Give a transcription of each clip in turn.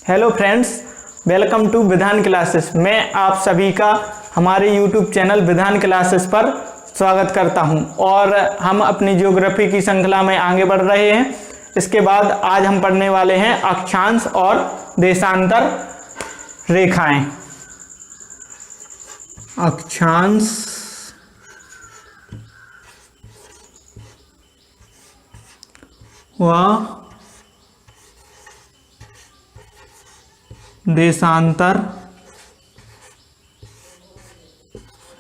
Hello friends, welcome to विधान classes. मैं आप सभी का हमारे यूट्यूब चैनल विधान क्लासेस पर स्वागत करता हूं और हम अपनी ज्योग्राफी की श्रृंखला में आगे बढ़ रहे हैं। इसके बाद आज हम पढ़ने वाले हैं अक्षांश और देशांतर रेखाएं। अक्षांश व देशांतर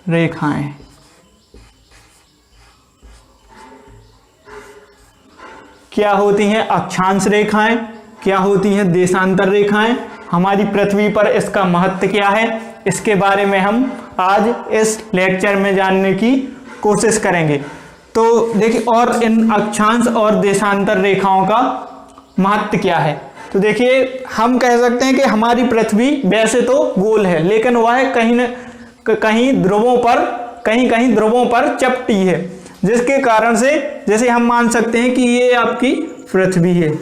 रेखाएं। क्या होती हैं अक्षांश रेखाएं, क्या होती हैं देशांतर रेखाएं, हमारी पृथ्वी पर इसका महत्व क्या है, इसके बारे में हम आज इस लेक्चर में जानने की कोशिश करेंगे। तो देखिए, और इन अक्षांश और देशांतर रेखाओं का महत्व क्या है। तो देखिए, हम कह सकते हैं कि हमारी पृथ्वी वैसे तो गोल है, लेकिन वह कहीं ध्रुवों पर चपटी है, जिसके कारण से जैसे हम मान सकते हैं कि ये आपकी पृथ्वी है।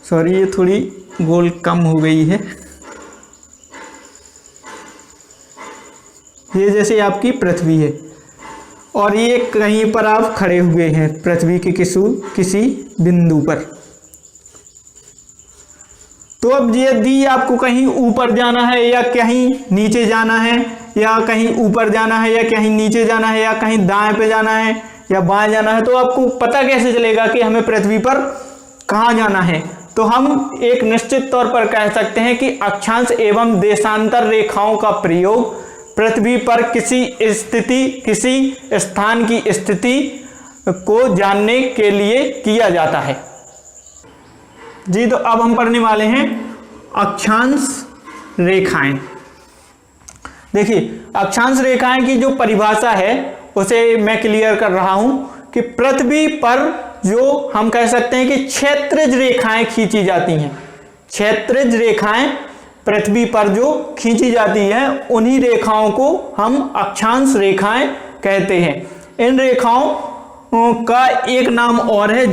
सॉरी, ये थोड़ी गोल कम हो गई है। ये जैसे आपकी पृथ्वी है और ये कहीं पर आप खड़े हुए हैं पृथ्वी के किसी बिंदु पर। तो अब यदि आपको कहीं ऊपर जाना है या कहीं नीचे जाना है, या कहीं ऊपर जाना है या कहीं नीचे जाना है, या कहीं दाएं पे जाना है या बाएं जाना है, तो आपको पता कैसे चलेगा कि हमें पृथ्वी पर कहाँ जाना है। तो हम एक निश्चित तौर पर कह सकते हैं कि अक्षांश एवं देशांतर रेखाओं का प्रयोग पृथ्वी पर किसी स्थान की स्थिति को जानने के लिए किया जाता है जी। तो अब हम पढ़ने वाले हैं अक्षांश रेखाएं। देखिए, अक्षांश रेखाएं की जो परिभाषा है उसे मैं क्लियर कर रहा हूं कि पृथ्वी पर जो हम कह सकते हैं कि क्षैतिज रेखाएं खींची जाती हैं, क्षैतिज रेखाएं पृथ्वी पर जो खींची जाती है, उन्हीं रेखाओं को हम अक्षांश रेखाएं कहते हैं। इन रेखाओं का एक नाम और है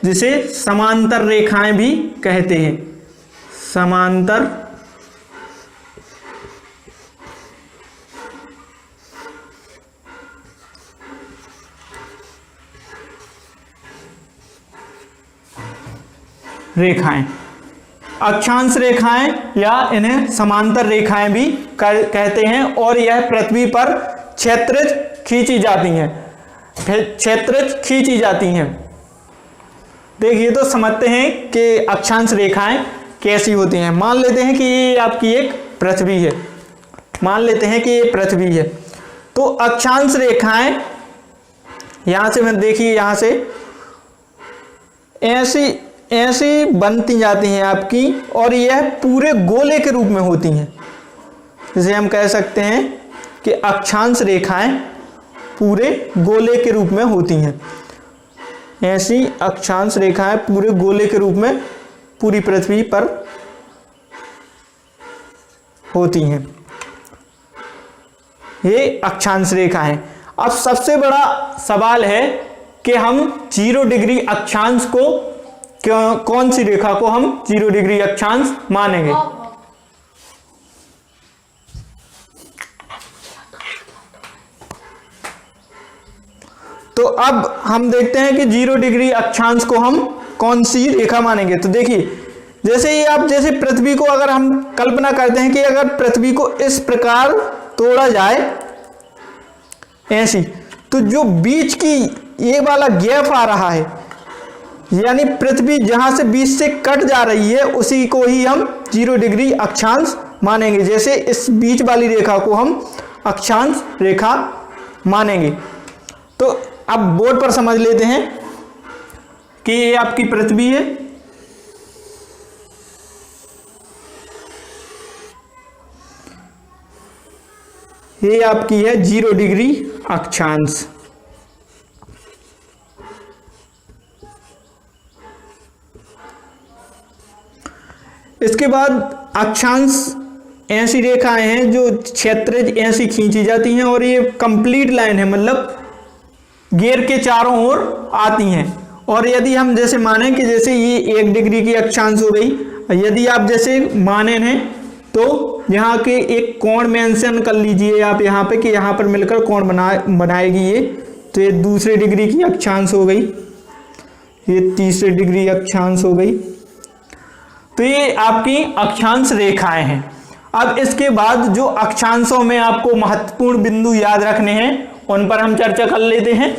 जिसे समांतर रेखाएं भी कहते हैं। समांतर रेखाएं, अक्षांश रेखाएं या इन्हें समांतर रेखाएं भी कहते हैं, और यह पृथ्वी पर क्षैतिज खींची जाती हैं। देखिए, तो समझते हैं कि अक्षांश रेखाएं कैसी होती हैं। मान लेते हैं कि ये आपकी एक पृथ्वी है, मान लेते हैं कि ये पृथ्वी है। तो अक्षांश रेखाएं यहां से मैं देखिए, यहां से ऐसी बनती जाती हैं आपकी, और यह पूरे गोले के रूप में होती हैं। जिसे हम कह सकते हैं कि अक्षांश रेखाएं पूरे गोले के रूप में होती हैं। ऐसी अक्षांश रेखाएं पूरे गोले के रूप में पूरी पृथ्वी पर होती हैं। ये अक्षांश रेखाएं। अब सबसे बड़ा सवाल है कि हम 0 डिग्री अक्षांश को, कौन सी रेखा को हम 0 डिग्री अक्षांश मानेंगे। तो अब हम देखते हैं कि 0 डिग्री अक्षांश को हम कौन सी रेखा मानेंगे। तो देखिए, जैसे पृथ्वी को अगर हम कल्पना करते हैं कि अगर पृथ्वी को इस प्रकार तोड़ा जाए ऐसी, तो जो बीच की ये वाला गैप आ रहा है, यानी पृथ्वी जहां से बीच से कट जा रही है, उसी को ही हम 0 डिग्री अक्षांश मानेंगे। जैसे इस बीच वाली रेखा को हम अक्षांश रेखा मानेंगे। तो अब बोर्ड पर समझ लेते हैं कि ये आपकी पृथ्वी है, ये आपकी है 0 डिग्री अक्षांश। इसके बाद अक्षांश ऐसी रेखाएं हैं जो क्षैतिज ऐसी खींची जाती हैं, और ये कंप्लीट लाइन है, मतलब घेर के चारों ओर आती हैं, और यदि हम जैसे माने कि जैसे ये 1 डिग्री की अक्षांश हो गई, यदि आप जैसे माने हैं तो यहाँ के एक कोण मेंशन कर लीजिए आप यहाँ पे कि यहाँ पर मिलकर कोण बनाएगी ये। तो ये 2 डिग्री की अक्षांश हो गई, ये 3 डिग्री अक्षांश हो गई। तो ये आपकी अक्षांश रेखाएं हैं। अब इसके बाद जो अक्षांशों में आपको महत्वपूर्ण बिंदु याद रखने हैं उन पर हम चर्चा कर लेते हैं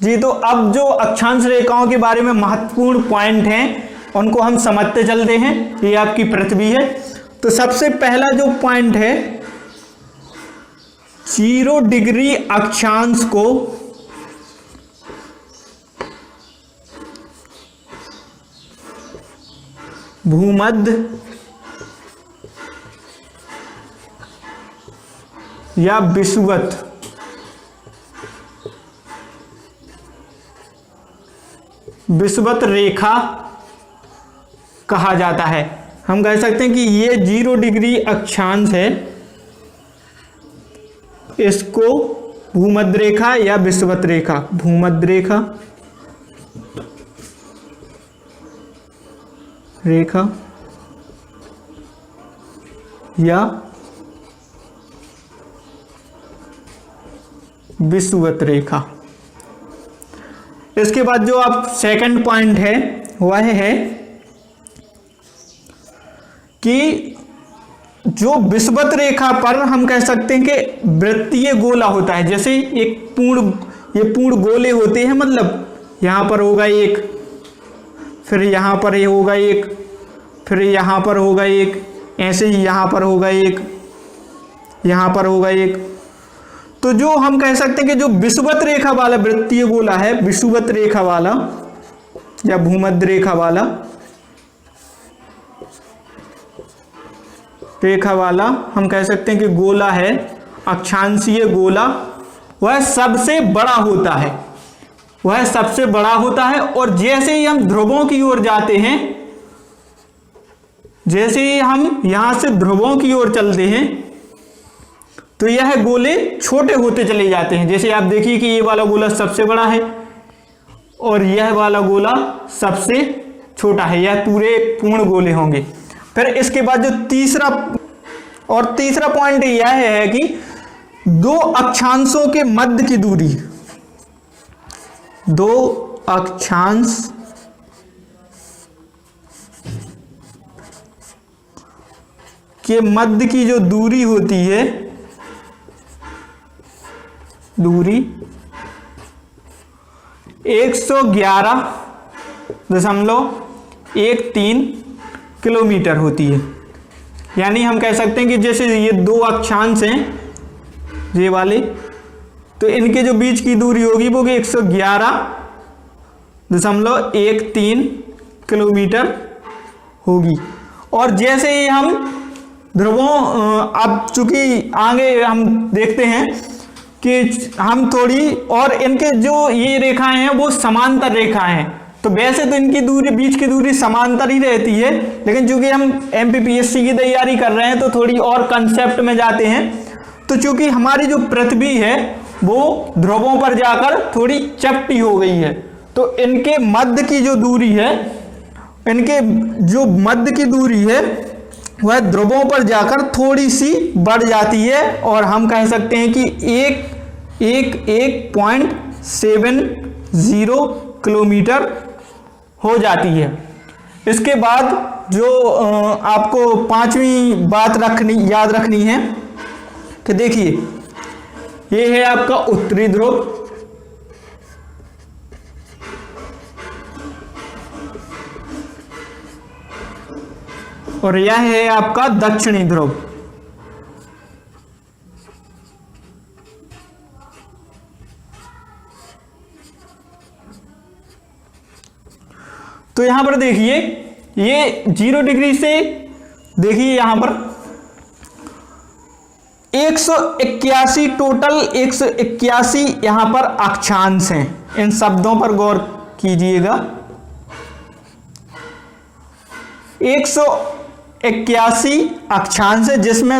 जी। तो अब जो अक्षांश रेखाओं के बारे में महत्वपूर्ण पॉइंट हैं उनको हम समझते चलते हैं। ये आपकी पृथ्वी है। तो सबसे पहला जो पॉइंट है, 0 डिग्री अक्षांश को भूमध्य या विषुवत रेखा कहा जाता है। हम कह सकते हैं कि ये 0 डिग्री अक्षांश है, इसको भूमध्य रेखा या विषुवत रेखा, भूमध्य रेखा या विषुवत रेखा। इसके बाद जो आप सेकंड पॉइंट है वह है कि जो विषुवत रेखा पर हम कह सकते हैं कि वृत्तीय गोला होता है। जैसे एक ये पूर्ण गोले होते हैं, मतलब यहां पर होगा एक, फिर यहां पर ये होगा एक, फिर यहां पर होगा एक, ऐसे ही यहां पर होगा एक, यहां पर होगा एक। तो जो हम कह सकते हैं कि जो विषुवत रेखा वाला वृत्तीय गोला है, विषुवत रेखा वाला या भूमध्य रेखा वाला हम कह सकते हैं कि गोला है, अक्षांशीय गोला, वह सबसे बड़ा होता है, वह सबसे बड़ा होता है। और जैसे ही हम ध्रुवों की ओर जाते हैं, जैसे ही हम यहां से ध्रुवों की ओर चलते हैं तो यह गोले छोटे होते चले जाते हैं। जैसे आप देखिए कि ये वाला गोला सबसे बड़ा है और यह वाला गोला सबसे छोटा है, यह पूरे पूर्ण गोले होंगे। फिर इसके बाद जो तीसरा पॉइंट यह है कि 2 अक्षांशों के मध्य की दूरी, 2 अक्षांश के मध्य की जो दूरी होती है, दूरी 111.13 किलोमीटर होती है। यानी हम कह सकते हैं कि जैसे ये 2 अक्षांश हैं ये वाले, तो इनके जो बीच की दूरी होगी वो 111.13 किलोमीटर होगी। और जैसे ही हम ध्रुवों, अब चूंकि आगे हम देखते हैं कि हम थोड़ी, और इनके जो ये रेखाएं हैं वो समांतर रेखाएं हैं। तो वैसे तो इनकी दूरी, बीच की दूरी समांतर ही रहती है, लेकिन चूंकि हम एमपीपीएससी की तैयारी कर रहे हैं तो थोड़ी और कंसेप्ट में जाते हैं। तो चूंकि हमारी जो पृथ्वी है वो ध्रुवों पर जाकर थोड़ी चपटी हो गई है, तो इनके मध्य की जो दूरी है, इनके जो मध्य की दूरी है वह ध्रुवों पर जाकर थोड़ी सी बढ़ जाती है, और हम कह सकते हैं कि 1.70 किलोमीटर हो जाती है। इसके बाद जो आपको 5वीं बात याद रखनी है कि देखिए ये है आपका उत्तरी ध्रुव, और यह है आपका दक्षिणी ध्रुव। तो यहां पर देखिए ये 0 डिग्री से, देखिए यहां पर 181 टोटल 181 यहां पर अक्षांश हैं। इन शब्दों पर गौर कीजिएगा। 181 अक्षांश है, जिसमें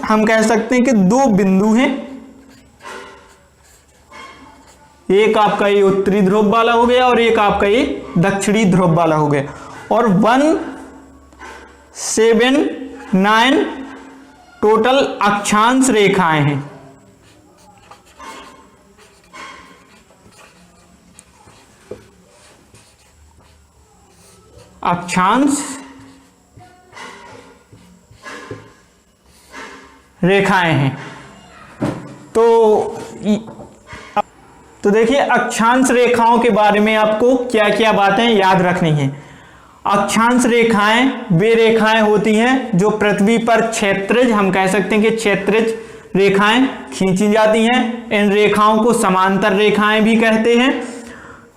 हम कह सकते हैं कि 2 बिंदु हैं, एक आपका ये उत्तरी ध्रुव वाला हो गया और एक आपका ये दक्षिणी ध्रुव वाला हो गया। और 179 टोटल अक्षांश रेखाएं हैं। अक्षांश रेखाएं हैं। तो देखिए अक्षांश रेखाओं के बारे में आपको क्या क्या बातें याद रखनी है। अक्षांश रेखाएं वे रेखाएं होती हैं जो पृथ्वी पर क्षैतिज, हम कह सकते हैं कि क्षैतिज रेखाएं खींची जाती हैं। इन रेखाओं को समांतर रेखाएं भी कहते हैं।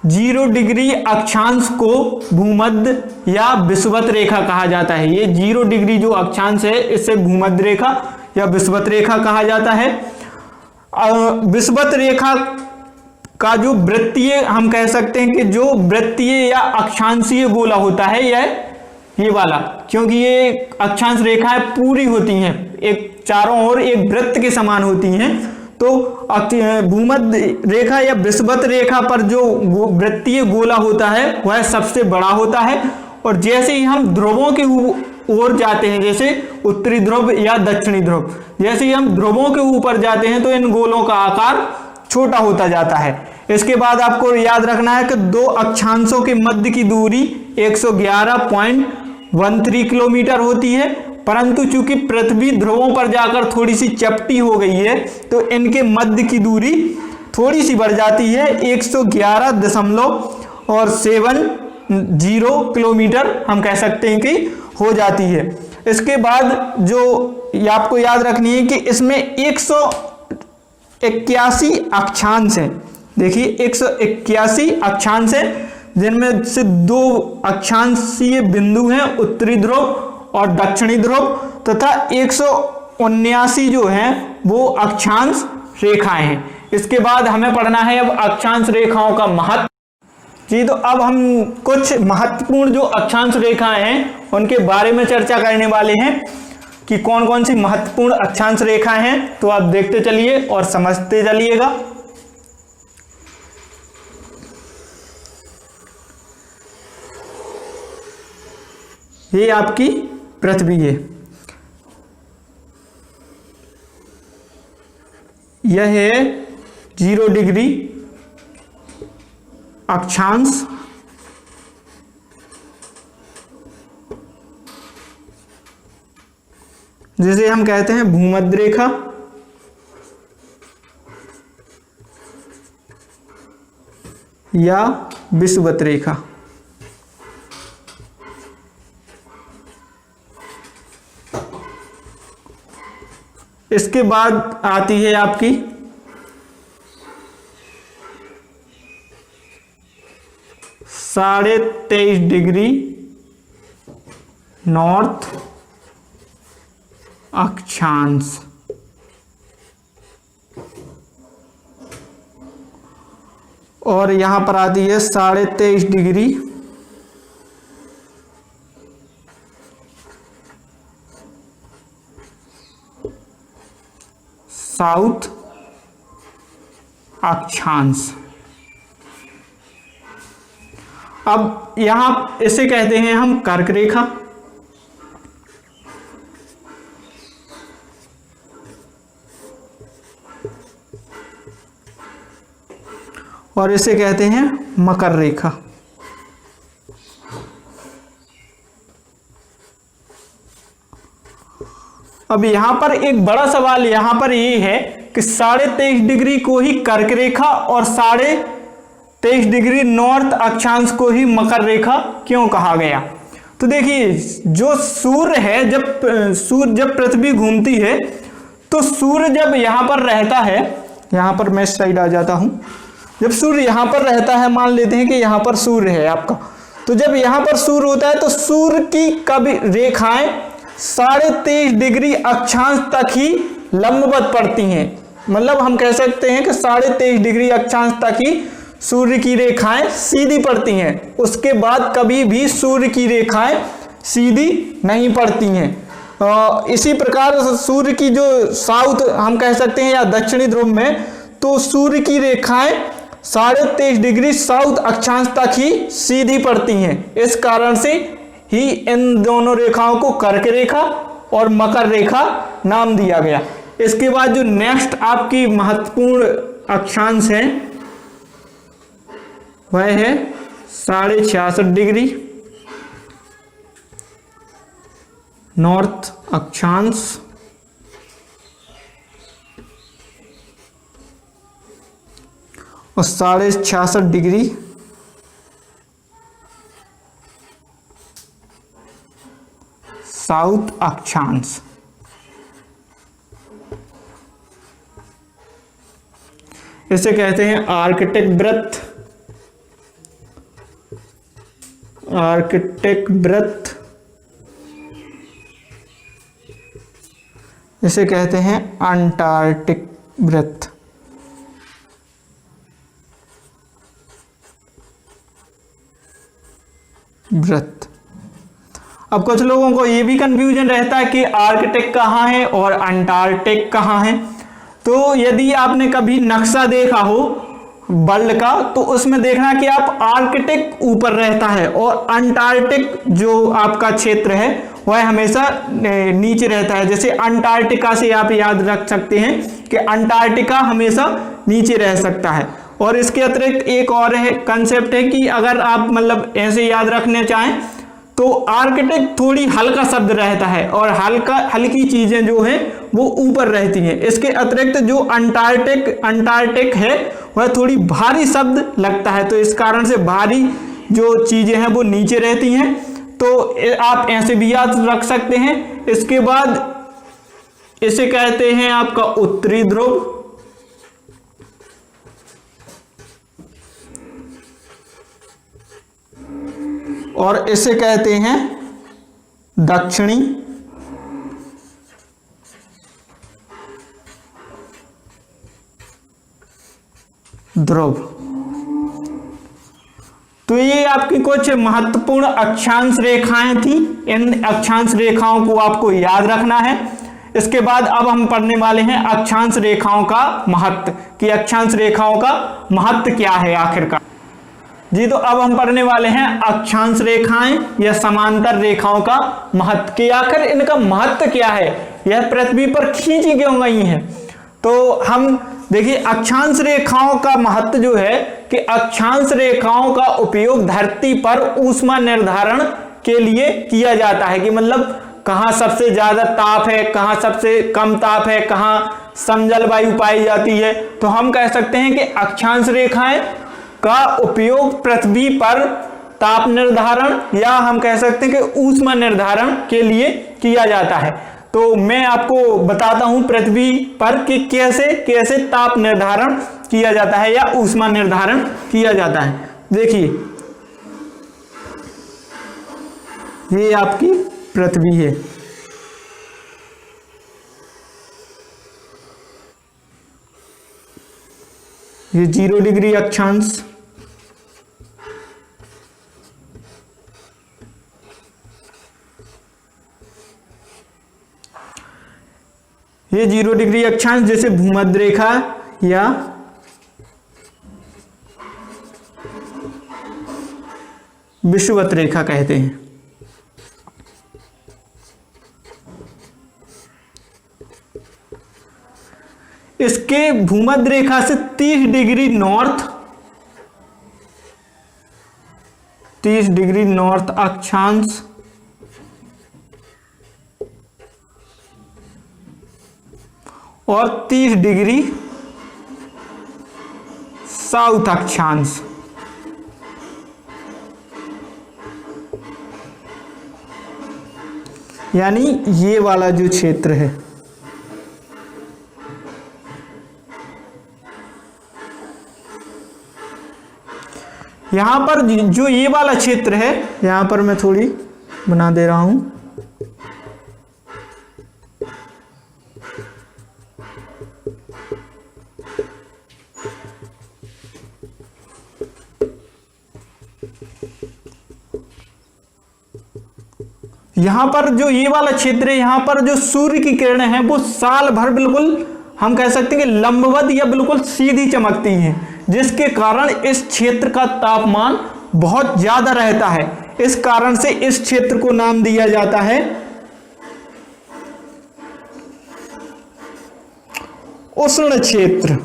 0 डिग्री अक्षांश को भूमध्य या विषुवत रेखा कहा जाता है। ये 0 डिग्री जो अक्षांश है इसे भूमध्य रेखा या विषुवत रेखा कहा जाता है। विषुवत रेखा का जो वृत्तीय, हम कह सकते हैं कि जो वृत्तीय या अक्षांशीय गोला होता है ये वाला, क्योंकि ये अक्षांश रेखाएं पूरी होती हैं, एक चारों ओर एक वृत्त के समान होती हैं। तो भूमध्य रेखा या विषुवत रेखा पर जो वृत्तीय गोला होता है वह सबसे बड़ा होता है। और जैसे ही हम ध्रुवों के ओर जाते हैं, जैसे उत्तरी ध्रुव या दक्षिणी ध्रुव, जैसे ही हम ध्रुवों के ऊपर जाते हैं तो इन गोलों का आकार छोटा होता जाता है। इसके बाद आपको याद रखना है कि दो अक्षांशों के मध्य की दूरी 111.13 किलोमीटर होती है, परंतु चूंकि पृथ्वी ध्रुवों पर जाकर थोड़ी सी चपटी हो गई है तो इनके मध्य की दूरी थोड़ी सी बढ़ जाती है, 111.70 किलोमीटर हम कह सकते हैं कि हो जाती है। इसके बाद जो आपको याद रखनी है कि इसमें 181 अक्षांश हैं। देखिए 181 अक्षांश हैं, जिनमें से 2 अक्षांशीय बिंदु हैं, उत्तरी ध्रुव और दक्षिणी ध्रुव, तथा 179 जो हैं वो अक्षांश रेखाएं हैं। इसके बाद हमें पढ़ना है अब अक्षांश रेखाओं का महत्व। जी, तो अब हम कुछ महत्वपूर्ण जो अक्षांश रेखाएं हैं उनके बारे में चर्चा करने वाले हैं कि कौन कौन सी महत्वपूर्ण अक्षांश रेखाएं हैं। तो आप देखते चलिए और समझते चलिएगा। ये आपकी पृथ्वी है, यह है 0 डिग्री अक्षांश, जिसे हम कहते हैं भूमध्य रेखा। या विषुवत रेखा। इसके बाद आती है आपकी साढ़े 23 डिग्री नॉर्थ अक्षांश। और यहां पर आती है 23.5 डिग्री साउथ अक्षांश। अब यहां इसे कहते हैं हम कर्क रेखा। और इसे कहते हैं मकर रेखा। अब यहां पर एक बड़ा सवाल यहां पर ये है कि 23.5 डिग्री को ही कर्क रेखा और 23.5 डिग्री नॉर्थ अक्षांश को ही मकर रेखा क्यों कहा गया। तो देखिए, जो सूर्य है, जब पृथ्वी घूमती है तो सूर्य जब यहां पर रहता है, यहां पर मैं साइड आ जाता हूं, जब सूर्य यहां पर रहता है, मान लेते हैं कि यहां पर सूर्य है आपका, तो जब यहां पर सूर्य होता है तो सूर्य की कभी रेखाएं 23.5 डिग्री अक्षांश तक ही लंबवत पड़ती हैं। मतलब हम कह सकते हैं कि 23.5 डिग्री अक्षांश तक ही सूर्य की रेखाएं सीधी पड़ती हैं, उसके बाद कभी भी सूर्य की रेखाएं सीधी नहीं पड़ती हैं। इसी प्रकार सूर्य की जो साउथ हम कह सकते हैं या दक्षिणी ध्रुव में, तो सूर्य की रेखाएं 23.5 डिग्री साउथ अक्षांश तक ही सीधी पड़ती हैं। इस कारण से ही इन दोनों रेखाओं को कर्क रेखा और मकर रेखा नाम दिया गया। इसके बाद जो नेक्स्ट आपकी महत्वपूर्ण अक्षांश है वह है 66.5 डिग्री नॉर्थ अक्षांश और 66.5 डिग्री साउथ अक्षांश। इसे कहते हैं आर्कटिक वृत्त, आर्कटिक वृत्त, इसे कहते हैं अंटार्कटिक वृत्त। अब कुछ लोगों को ये भी कंफ्यूजन रहता है कि आर्कटिक कहाँ है और अंटार्कटिक कहाँ है। तो यदि आपने कभी नक्शा देखा हो वर्ल्ड का, तो उसमें देखना कि आप आर्कटिक ऊपर रहता है और अंटार्कटिक जो आपका क्षेत्र है वह हमेशा नीचे रहता है। जैसे अंटार्कटिका से आप याद रख सकते हैं कि अंटार्कटिका हमेशा नीचे रह सकता है। और इसके अतिरिक्त एक और है कंसेप्ट है कि अगर आप मतलब ऐसे याद रखने चाहें तो आर्कटिक थोड़ी हल्का शब्द रहता है और हल्की चीजें जो हैं वो ऊपर रहती हैं। इसके अतिरिक्त जो अंटार्कटिक है वह थोड़ी भारी शब्द लगता है, तो इस कारण से भारी जो चीजें हैं वो नीचे रहती हैं। तो आप ऐसे भी याद रख सकते हैं। इसके बाद इसे कहते हैं आपका उत्तरी ध्रुव, और इसे कहते हैं दक्षिणी ध्रुव। तो ये आपकी कुछ महत्वपूर्ण अक्षांश रेखाएं थी। इन अक्षांश रेखाओं को आपको याद रखना है। इसके बाद अब हम पढ़ने वाले हैं अक्षांश रेखाओं का महत्व, कि अक्षांश रेखाओं का महत्व क्या है आखिरकार। जी, तो अब हम पढ़ने वाले हैं अक्षांश रेखाएं या समांतर रेखाओं का महत्व, कि आखिर इनका महत्व क्या है, यह पृथ्वी पर खींची क्यों गई हैं। तो हम देखिए अक्षांश रेखाओं का महत्व जो है कि अक्षांश रेखाओं का उपयोग धरती पर ऊष्मा निर्धारण के लिए किया जाता है, कि मतलब कहाँ सबसे ज्यादा ताप है, कहाँ सबसे कम ताप है, कहाँ समजलवायु पाई जाती है। तो हम कह सकते हैं कि अक्षांश रेखाएं का उपयोग पृथ्वी पर ताप निर्धारण या हम कह सकते हैं कि ऊष्मा निर्धारण के लिए किया जाता है। तो मैं आपको बताता हूं पृथ्वी पर कि कैसे कैसे ताप निर्धारण किया जाता है या ऊष्मा निर्धारण किया जाता है। देखिए ये आपकी पृथ्वी है, ये 0 डिग्री अक्षांश, ये 0 डिग्री अक्षांश जैसे भूमध्य रेखा या विषुवत रेखा कहते हैं। इसके भूमध्य रेखा से 30 डिग्री नॉर्थ, 30 डिग्री नॉर्थ अक्षांश और 30 डिग्री साउथ अक्षांश। यानी ये वाला जो क्षेत्र है, यहां पर जो ये वाला क्षेत्र है, यहां पर मैं थोड़ी बना दे रहा हूं, यहां पर जो ये वाला क्षेत्र है, यहां पर जो सूर्य की किरणें हैं वो साल भर बिल्कुल हम कह सकते हैं कि लंबवत या बिल्कुल सीधी चमकती हैं, जिसके कारण इस क्षेत्र का तापमान बहुत ज्यादा रहता है। इस कारण से इस क्षेत्र को नाम दिया जाता है उष्ण क्षेत्र।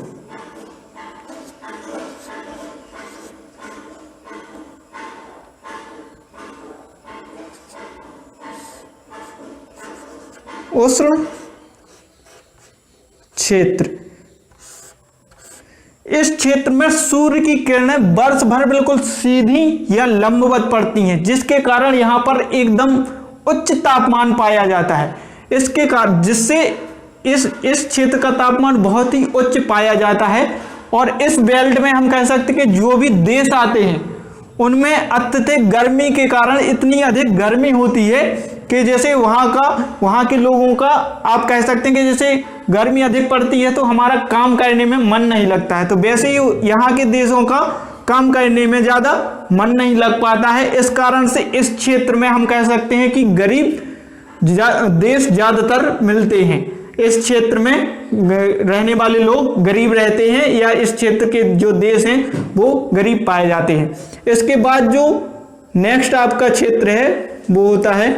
उष्ण क्षेत्र, इस क्षेत्र में सूर्य की किरणें वर्ष भर बिल्कुल सीधी या लंबवत पड़ती हैं, जिसके कारण यहां पर एकदम उच्च तापमान पाया जाता है। इसके कारण जिससे इस क्षेत्र का तापमान बहुत ही उच्च पाया जाता है। और इस बेल्ट में हम कह सकते हैं कि जो भी देश आते हैं उनमें अत्यधिक गर्मी के कारण इतनी अधिक गर्मी होती है कि जैसे वहां के लोगों का आप कह सकते हैं कि जैसे गर्मी अधिक पड़ती है तो हमारा काम करने में मन नहीं लगता है, तो वैसे ही यहाँ के देशों का काम करने में ज्यादा मन नहीं लग पाता है। इस कारण से इस क्षेत्र में हम कह सकते हैं कि गरीब देश ज्यादातर मिलते हैं। इस क्षेत्र में रहने वाले लोग गरीब रहते हैं, या इस क्षेत्र के जो देश हैं वो गरीब पाए जाते हैं। इसके बाद जो नेक्स्ट आपका क्षेत्र है वो होता है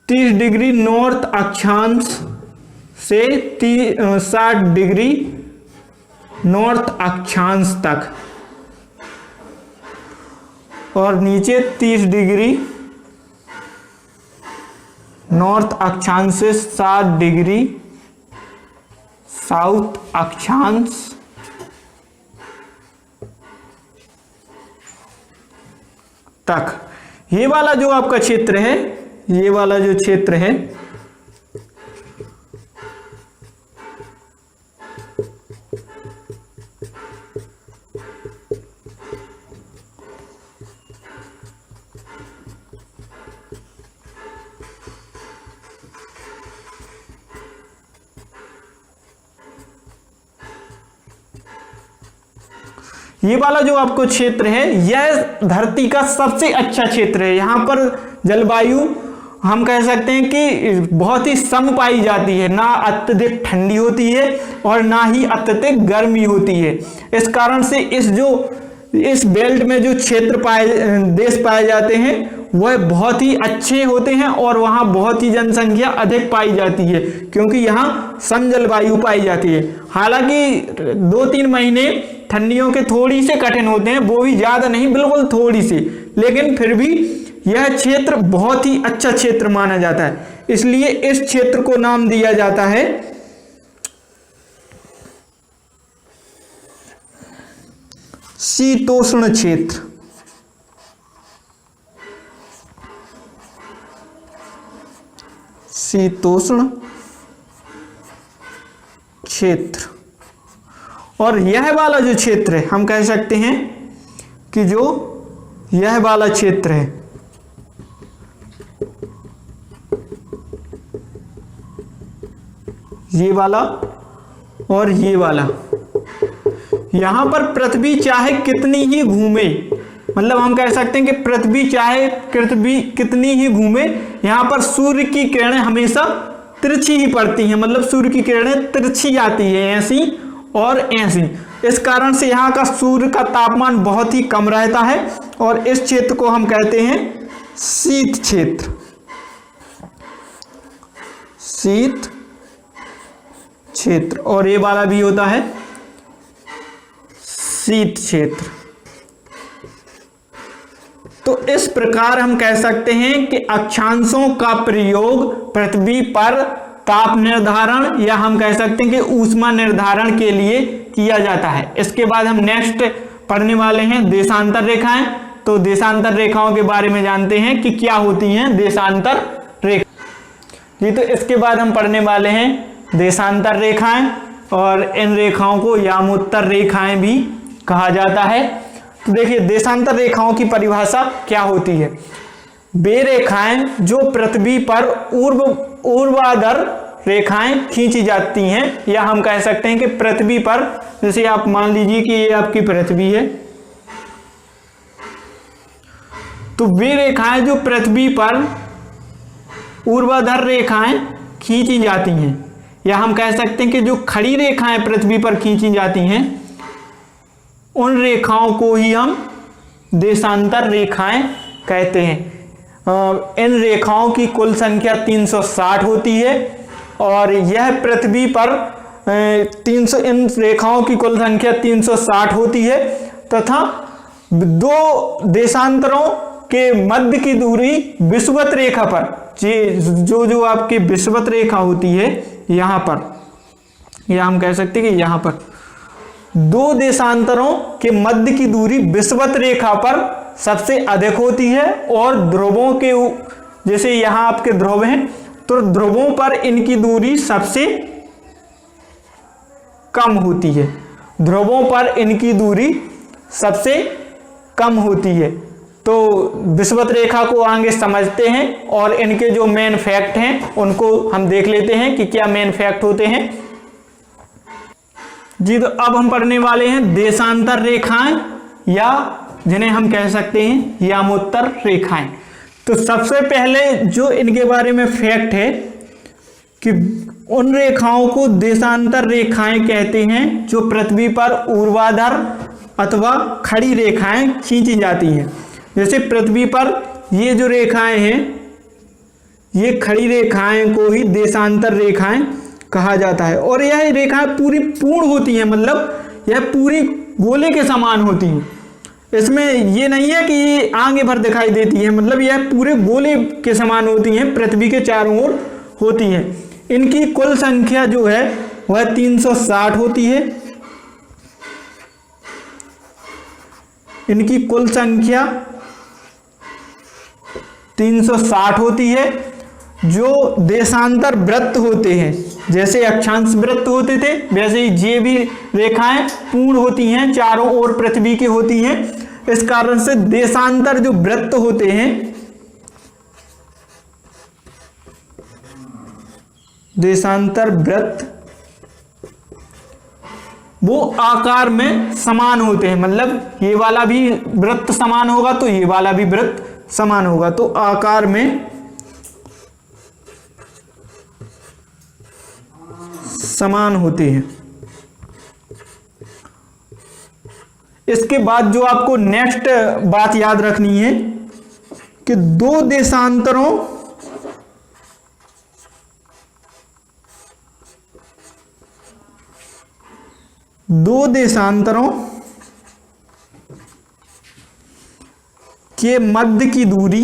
30 डिग्री नॉर्थ अक्षांश से 60 डिग्री नॉर्थ अक्षांश तक, और नीचे 30 डिग्री नॉर्थ अक्षांश से 60 डिग्री साउथ अक्षांश तक। ये वाला जो आपका क्षेत्र है, ये वाला जो क्षेत्र है ये वाला जो आपको क्षेत्र है यह धरती का सबसे अच्छा क्षेत्र है। यहाँ पर जलवायु हम कह सकते हैं कि बहुत ही सम पाई जाती है, ना अत्यधिक ठंडी होती है और ना ही अत्यधिक गर्मी होती है। इस कारण से इस बेल्ट में जो देश पाए जाते हैं वह बहुत ही अच्छे होते हैं और वहाँ बहुत ही जनसंख्या अधिक पाई जाती है, क्योंकि यहाँ सम जलवायु पाई जाती है। हालांकि 2-3 महीने ठंडियों के थोड़ी से कठिन होते हैं, वो भी ज्यादा नहीं, बिल्कुल थोड़ी सी, लेकिन फिर भी यह क्षेत्र बहुत ही अच्छा क्षेत्र माना जाता है। इसलिए इस क्षेत्र को नाम दिया जाता है शीतोष्ण क्षेत्र। शीतोष्ण क्षेत्र। और यह वाला जो क्षेत्र है हम कह सकते हैं कि जो यह वाला क्षेत्र है ये वाला और ये वाला, यहां पर पृथ्वी चाहे कितनी ही घूमे, मतलब हम कह सकते हैं कि पृथ्वी चाहे कितनी ही घूमे, यहां पर सूर्य की किरणें हमेशा तिरछी ही पड़ती हैं, मतलब सूर्य की किरणें तिरछी आती है, ऐसी और ऐसी। इस कारण से यहाँ का सूर्य का तापमान बहुत ही कम रहता है और इस क्षेत्र को हम कहते हैं शीत क्षेत्र। शीत क्षेत्र। और ये वाला भी होता है शीत क्षेत्र। तो इस प्रकार हम कह सकते हैं कि अक्षांशों का प्रयोग पृथ्वी पर ताप निर्धारण या हम कह सकते हैं कि ऊष्मा निर्धारण के लिए किया जाता है। इसके बाद हम नेक्स्ट पढ़ने वाले हैं देशांतर रेखाएं। तो देशांतर रेखाओं के बारे में जानते हैं कि क्या होती हैं देशांतर रेखा। जी, तो इसके बाद हम पढ़ने वाले हैं देशांतर रेखाएं, और इन रेखाओं को यामोत्तर रेखाएं भी कहा जाता है। तो देखिए देशांतर रेखाओं की परिभाषा क्या होती है। वे रेखाएं जो पृथ्वी पर ऊर्ध्वाधर रेखाएं खींची जाती हैं, या हम कह सकते हैं कि पृथ्वी पर, जैसे आप मान लीजिए कि ये आपकी पृथ्वी है, तो वे रेखाएं जो पृथ्वी पर ऊर्ध्वाधर रेखाएं खींची जाती हैं, या हम कह सकते हैं कि जो खड़ी रेखाएं पृथ्वी पर खींची जाती हैं उन रेखाओं को ही हम देशांतर रेखाएं कहते हैं। इन रेखाओं की कुल संख्या 360 होती है और यह पृथ्वी पर इन रेखाओं की कुल संख्या 360 होती है तथा दो देशांतरों के मध्य की दूरी विषुवत रेखा पर, जो आपकी विषुवत रेखा होती है यहाँ पर, या हम कह सकते हैं कि यहाँ पर दो देशांतरों के मध्य की दूरी विषुवत रेखा पर सबसे अधिक होती है और ध्रुवों के, जैसे यहाँ आपके ध्रुव हैं तो ध्रुवों पर इनकी दूरी सबसे कम होती है, ध्रुवों पर इनकी दूरी सबसे कम होती है। तो विषुवत रेखा को आगे समझते हैं और इनके जो मेन फैक्ट हैं उनको हम देख लेते हैं कि क्या मेन फैक्ट होते हैं। जी, तो अब हम पढ़ने वाले हैं देशांतर रेखाएं, या जिन्हें हम कह सकते हैं यामोत्तर रेखाएं। तो सबसे पहले जो इनके बारे में फैक्ट है कि उन रेखाओं को देशांतर रेखाएं कहते हैं जो पृथ्वी पर ऊर्ध्वाधर अथवा खड़ी रेखाएं खींची जाती हैं। जैसे पृथ्वी पर ये जो रेखाएं हैं ये खड़ी रेखाएं को ही देशांतर रेखाएं कहा जाता है और यह रेखाएं पूरी पूर्ण होती हैं, मतलब यह पूरी गोले के समान होती हैं। इसमें ये नहीं है कि ये आगे भर दिखाई देती है, मतलब यह पूरे गोले के समान होती हैं, पृथ्वी के चारों ओर होती हैं। इनकी कुल संख्या जो है वह 360 होती है। इनकी कुल संख्या 360 होती है। जो देशांतर वृत्त होते हैं, जैसे अक्षांश वृत्त होते थे वैसे ही ये भी रेखाएं पूर्ण होती हैं, चारों ओर पृथ्वी की होती हैं। इस कारण से देशांतर जो वृत्त होते हैं, देशांतर वृत्त वो आकार में समान होते हैं, मतलब ये वाला भी वृत्त समान होगा तो ये वाला भी वृत्त समान होगा, तो आकार में समान होते हैं। इसके बाद जो आपको नेक्स्ट बात याद रखनी है कि दो देशांतरों के मध्य की दूरी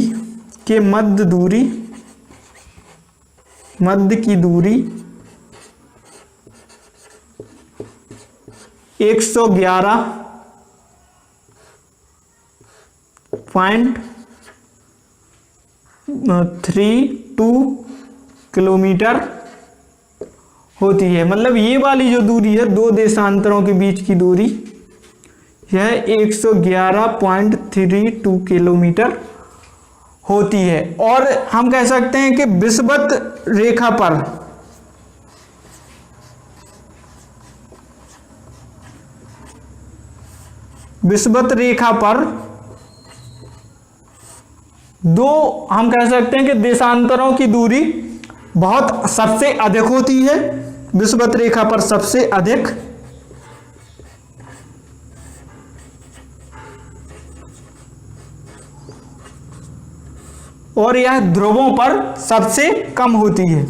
111.32 किलोमीटर होती है। मतलब ये वाली जो दूरी है दो देशांतरों के बीच की दूरी यह 111.32 किलोमीटर होती है। और हम कह सकते हैं कि विषुवत रेखा पर दो हम कह सकते हैं कि देशांतरों की दूरी बहुत सबसे अधिक होती है, विषुवत रेखा पर सबसे अधिक, और यह ध्रुवों पर सबसे कम होती है।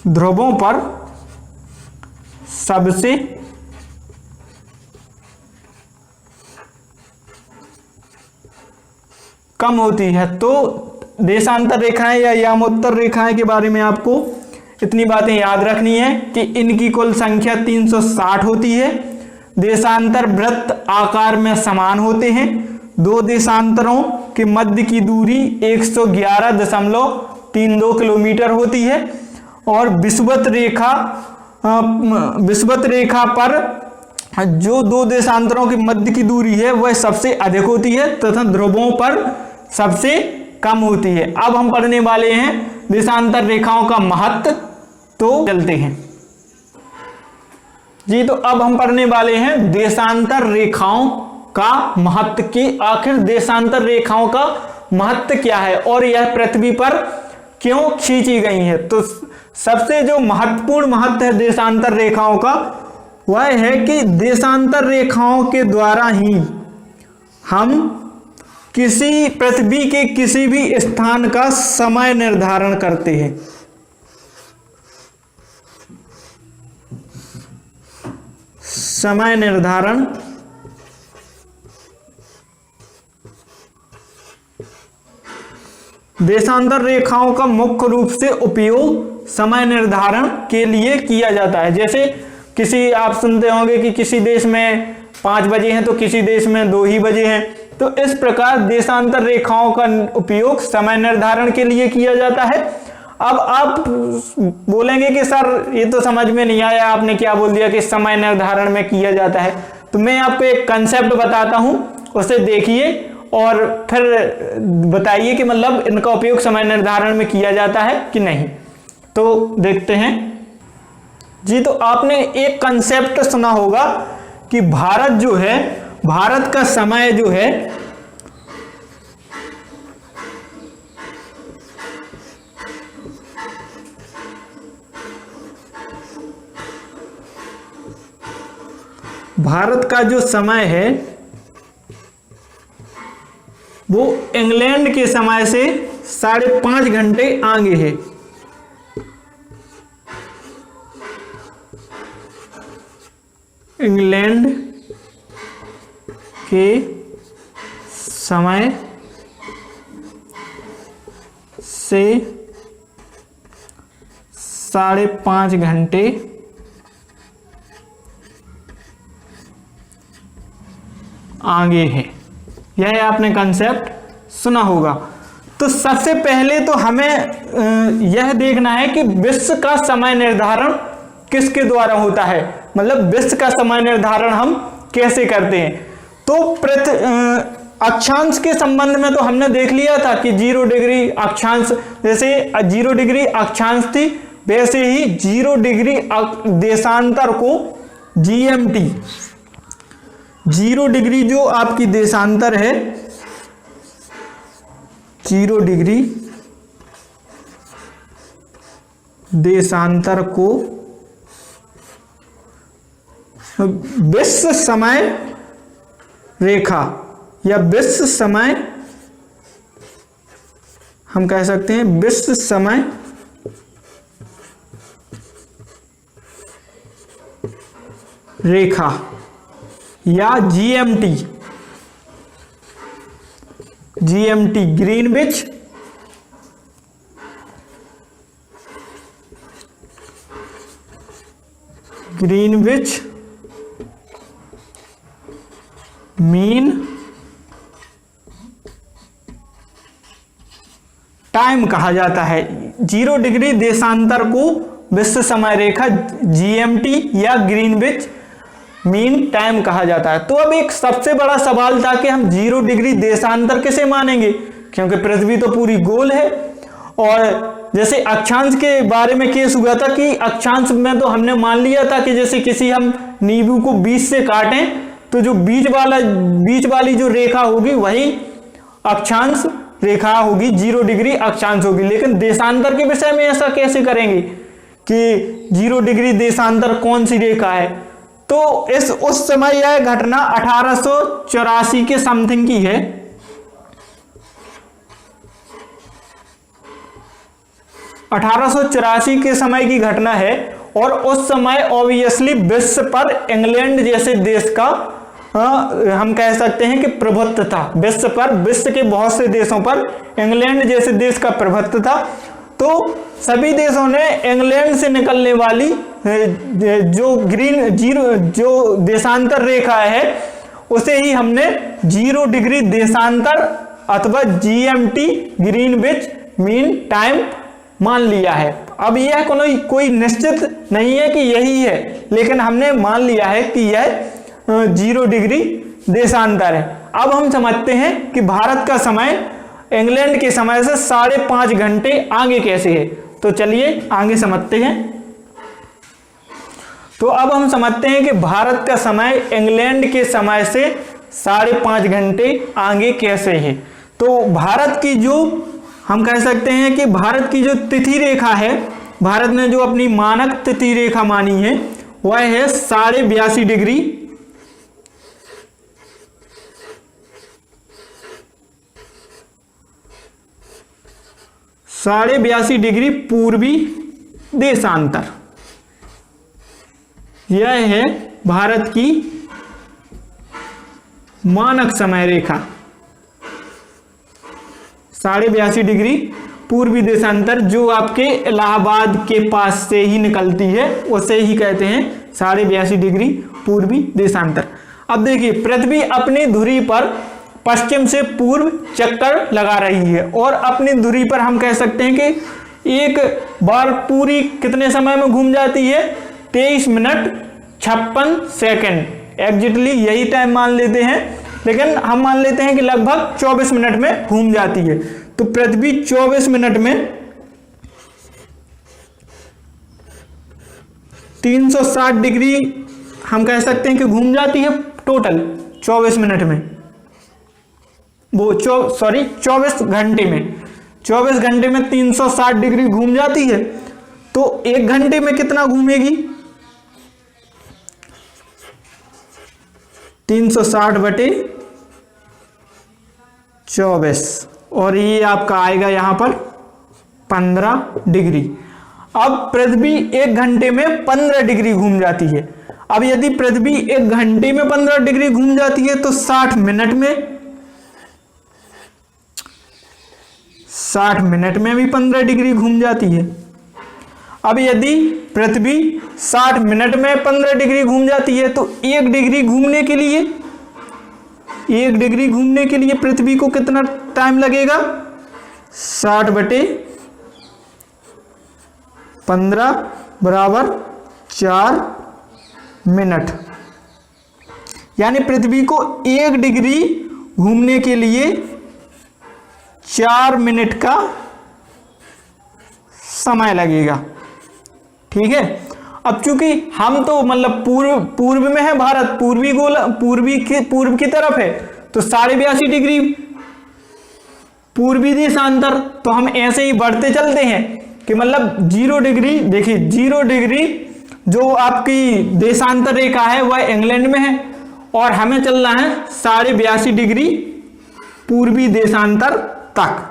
ध्रुवों पर सबसे कम होती है। तो देशांतर रेखाएं या यामोत्तर रेखाएं के बारे में आपको इतनी बातें याद रखनी है कि इनकी कुल संख्या 360 होती है। देशांतर वृत्त आकार में समान होते हैं। दो देशांतरों के मध्य की दूरी 111.32 किलोमीटर होती है और विषुवत रेखा पर जो दो देशांतरों के मध्य की दूरी है वह सबसे अधिक होती है तथा ध्रुवों पर सबसे कम होती है। अब हम पढ़ने वाले हैं देशांतर रेखाओं का महत्व, तो चलते हैं जी। तो अब हम पढ़ने वाले हैं देशांतर रेखाओं का महत्व, की आखिर देशांतर रेखाओं का महत्व क्या है और यह पृथ्वी पर क्यों खींची गई है। तो सबसे जो महत्वपूर्ण महत्व है देशांतर रेखाओं का वह है कि देशांतर रेखाओं के द्वारा ही हम किसी पृथ्वी के किसी भी स्थान का समय निर्धारण करते हैं। समय निर्धारण देशांतर रेखाओं का मुख्य रूप से उपयोग समय निर्धारण के लिए किया जाता है। जैसे किसी आप सुनते होंगे कि किसी देश में 5 बजे हैं तो किसी देश में 2 ही बजे हैं। तो इस प्रकार देशांतर रेखाओं का उपयोग समय निर्धारण के लिए किया जाता है। अब आप बोलेंगे कि सर ये तो समझ में नहीं आया, आपने क्या बोल दिया कि समय निर्धारण में किया जाता है। तो मैं आपको एक कंसेप्ट बताता हूं, उसे देखिए और फिर बताइए कि मतलब इनका उपयोग समय निर्धारण में किया जाता है कि नहीं। तो देखते हैं जी। तो आपने एक कंसेप्ट सुना होगा कि भारत जो है, भारत का समय जो है भारत का जो समय है वो इंग्लैंड के समय से 5.5 घंटे आगे है। इंग्लैंड के समय से 5.5 घंटे आगे है। यह आपने कंसेप्ट सुना होगा। तो सबसे पहले तो हमें यह देखना है कि विश्व का समय निर्धारण किसके द्वारा होता है, मतलब विश्व का समय निर्धारण हम कैसे करते हैं। तो अक्षांश के संबंध में तो हमने देख लिया था कि 0 डिग्री अक्षांश, जैसे 0 डिग्री अक्षांश थी वैसे ही 0 डिग्री देशांतर को GMT, 0 डिग्री जो आपकी देशांतर है, 0 डिग्री देशांतर को विश्व समय रेखा या विश्व समय, हम कह सकते हैं विश्व समय रेखा या GMT, ग्रीनविच मीन टाइम कहा जाता है। 0 डिग्री देशांतर को विश्व समय रेखा GMT या ग्रीनविच मीन टाइम कहा जाता है। तो अब एक सबसे बड़ा सवाल था कि हम 0 डिग्री देशांतर किसे मानेंगे, क्योंकि पृथ्वी तो पूरी गोल है। और जैसे अक्षांश के बारे में केस हुआ था कि अक्षांश में तो हमने मान लिया था कि जैसे किसी हम नींबू को बीच से काटें तो जो बीच वाली जो रेखा होगी वही अक्षांश रेखा होगी, 0 डिग्री अक्षांश होगी। लेकिन देशांतर के विषय में ऐसा कैसे करेंगे कि 0 डिग्री देशांतर कौन सी रेखा है। तो उस समय यह घटना 1884 के समथिंग की है। 1884 के समय की घटना है और उस समय ऑब्वियसली विश्व पर इंग्लैंड जैसे देश का हम कह सकते हैं कि प्रभुत्व था। विश्व पर, विश्व के बहुत से देशों पर इंग्लैंड जैसे देश का प्रभुत्व था। तो सभी देशों ने इंग्लैंड से निकलने वाली जो देशांतर रेखा है उसे ही हमने 0 डिग्री देशांतर अथवा GMT ग्रीनविच मीन टाइम मान लिया है। अब यह कोई निश्चित नहीं है कि यही है, लेकिन हमने मान लिया है कि यह 0 डिग्री देशांतर है। अब हम समझते हैं कि भारत का समय इंग्लैंड के समय से 5.5 घंटे आगे कैसे है। तो चलिए आगे समझते हैं। तो अब हम समझते हैं कि भारत का समय इंग्लैंड के समय से 5.5 घंटे आगे कैसे है। तो भारत की जो हम कह सकते हैं कि भारत की जो तिथि रेखा है, भारत ने जो अपनी मानक तिथि रेखा मानी है वह है 82.5 डिग्री 82.5 डिग्री पूर्वी देशांतर। यह है भारत की मानक समय रेखा, 82.5 डिग्री पूर्वी देशांतर, जो आपके इलाहाबाद के पास से ही निकलती है उसे ही कहते हैं 82.5 डिग्री पूर्वी देशांतर। अब देखिए, पृथ्वी अपनी धुरी पर पश्चिम से पूर्व चक्कर लगा रही है और अपनी धुरी पर हम कह सकते हैं कि एक बार पूरी कितने समय में घूम जाती है, 23 मिनट 56 सेकंड। एग्जैक्टली यही टाइम मान लेते हैं, लेकिन हम मान लेते हैं कि लगभग 24 मिनट में घूम जाती है। तो पृथ्वी 24 मिनट में 360 डिग्री हम कह सकते हैं कि घूम जाती है टोटल 24 मिनट में, वो 24 घंटे में, 24 घंटे में 360 डिग्री घूम जाती है। तो 1 घंटे में कितना घूमेगी, 360 बटे 24, और ये आपका आएगा यहां पर 15 डिग्री। अब पृथ्वी 1 घंटे में 15 डिग्री घूम जाती है। अब यदि पृथ्वी 1 घंटे में 15 डिग्री घूम जाती है तो 60 मिनट में भी 15 डिग्री घूम जाती है। अब यदि पृथ्वी 60 मिनट में 15 डिग्री घूम जाती है तो 1 डिग्री घूमने के लिए पृथ्वी को कितना टाइम लगेगा, 60 बटे 15 बराबर 4 मिनट। यानी पृथ्वी को 1 डिग्री घूमने के लिए 4 मिनट का समय लगेगा। ठीक है। अब चूंकि हम तो मतलब पूर्व में है भारत, पूर्व की तरफ है, तो 82.5 डिग्री पूर्वी देशांतर, तो हम ऐसे ही बढ़ते चलते हैं कि मतलब 0 डिग्री, देखिए 0 डिग्री जो आपकी देशांतर रेखा है वह इंग्लैंड में है और हमें चलना है 82.5 डिग्री पूर्वी देशांतर तक।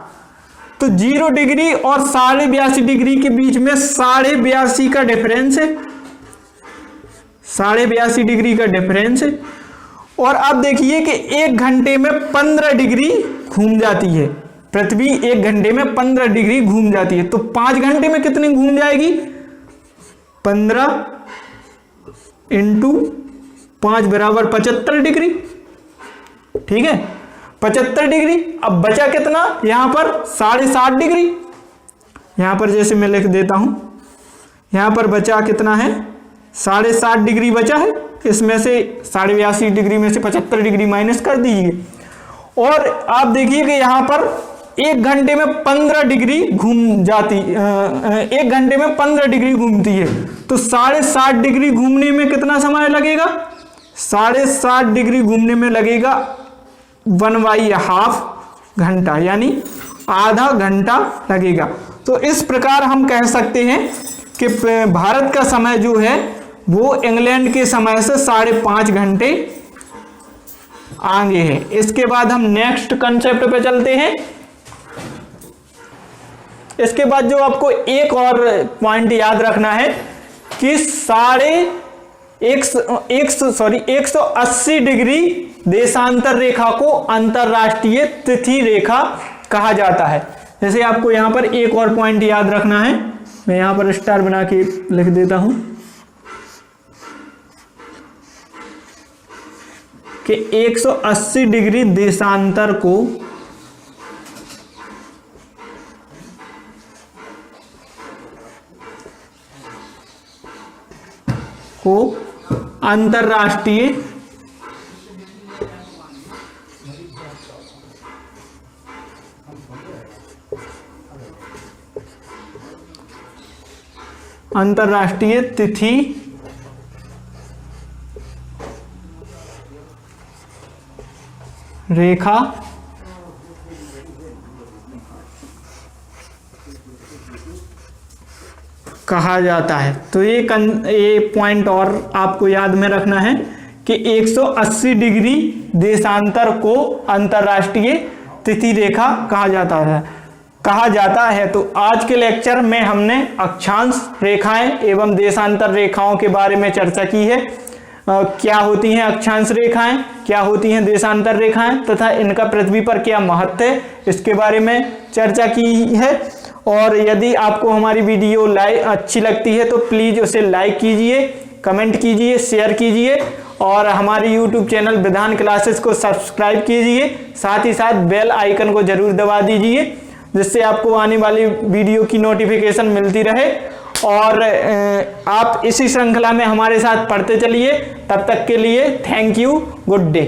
तो 0 डिग्री और 82.5 डिग्री के बीच में 82.5 का डिफरेंस है, 82.5 डिग्री का डिफरेंस है। और अब देखिए कि 1 घंटे में 15 डिग्री घूम जाती है पृथ्वी, 1 घंटे में 15 डिग्री घूम जाती है। तो 5 घंटे में कितनी घूम जाएगी, 15 इंटू 5 बराबर 75 डिग्री। ठीक है, 75 डिग्री। अब बचा कितना यहां पर, 7.5 डिग्री। यहां पर जैसे मैं लिख देता हूं, यहां पर बचा कितना है, 7.5 डिग्री बचा है। इसमें से 82.5 डिग्री में से 75 डिग्री माइनस कर दीजिए। और आप देखिए कि यहां पर 1 घंटे में 15 डिग्री घूम जाती, 1 घंटे में 15 डिग्री घूमती है। तो 7.5 डिग्री घूमने में कितना समय लगेगा, 7.5 डिग्री घूमने में लगेगा 1/2 घंटा, यानी आधा घंटा लगेगा। तो इस प्रकार हम कह सकते हैं कि भारत का समय जो है वो इंग्लैंड के समय से 5.5 घंटे आगे है। इसके बाद हम नेक्स्ट कंसेप्ट पे चलते हैं। इसके बाद जो आपको एक और पॉइंट याद रखना है कि 180 डिग्री देशांतर रेखा को अंतरराष्ट्रीय तिथि रेखा कहा जाता है। जैसे आपको यहां पर एक और पॉइंट याद रखना है, मैं यहां पर स्टार बना के लिख देता हूं कि 180 डिग्री देशांतर को अंतरराष्ट्रीय तिथि रेखा कहा जाता है। तो ये पॉइंट और आपको याद में रखना है कि 180 डिग्री देशांतर को अंतरराष्ट्रीय तिथि रेखा कहा जाता है। तो आज के लेक्चर में हमने अक्षांश रेखाएं एवं देशांतर रेखाओं के बारे में चर्चा की है। क्या होती हैं अक्षांश रेखाएं, क्या होती हैं देशांतर रेखाएं तथा इनका पृथ्वी पर क्या महत्व है, इसके बारे में चर्चा की है। और यदि आपको हमारी वीडियो अच्छी लगती है तो प्लीज़ उसे लाइक कीजिए, कमेंट कीजिए, शेयर कीजिए और हमारे YouTube चैनल विधान क्लासेस को सब्सक्राइब कीजिए। साथ ही साथ बेल आइकन को जरूर दबा दीजिए जिससे आपको आने वाली वीडियो की नोटिफिकेशन मिलती रहे। और आप इसी श्रृंखला में हमारे साथ पढ़ते चलिए। तब तक के लिए थैंक यू, गुड डे।